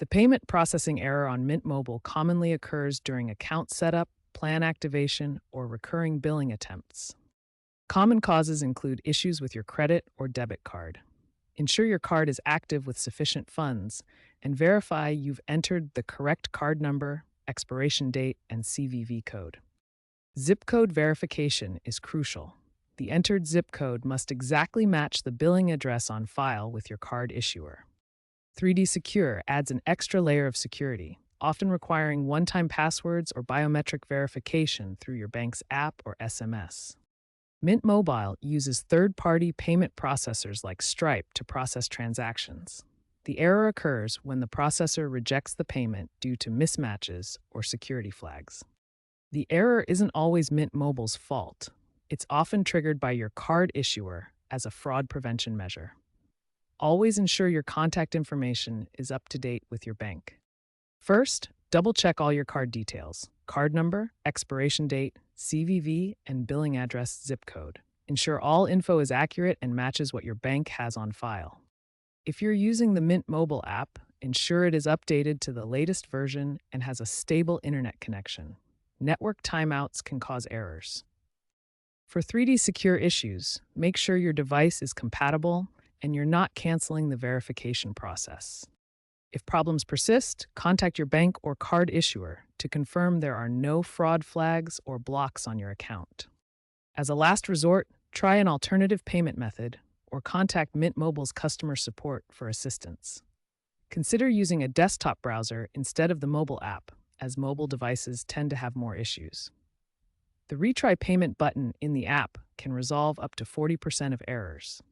The payment processing error on Mint Mobile commonly occurs during account setup, plan activation, or recurring billing attempts. Common causes include issues with your credit or debit card. Ensure your card is active with sufficient funds and verify you've entered the correct card number, expiration date, and CVV code. Zip code verification is crucial. The entered zip code must exactly match the billing address on file with your card issuer. 3D Secure adds an extra layer of security, often requiring one-time passwords or biometric verification through your bank's app or SMS. Mint Mobile uses third-party payment processors like Stripe to process transactions. The error occurs when the processor rejects the payment due to mismatches or security flags. The error isn't always Mint Mobile's fault. It's often triggered by your card issuer as a fraud prevention measure. Always ensure your contact information is up to date with your bank. First, double-check all your card details: card number, expiration date, CVV, and billing address zip code. Ensure all info is accurate and matches what your bank has on file. If you're using the Mint mobile app, ensure it is updated to the latest version and has a stable internet connection. Network timeouts can cause errors. For 3D Secure issues, make sure your device is compatible and you're not canceling the verification process. If problems persist, contact your bank or card issuer to confirm there are no fraud flags or blocks on your account. As a last resort, try an alternative payment method or contact Mint Mobile's customer support for assistance. Consider using a desktop browser instead of the mobile app, as mobile devices tend to have more issues. The Retry Payment button in the app can resolve up to 40% of errors.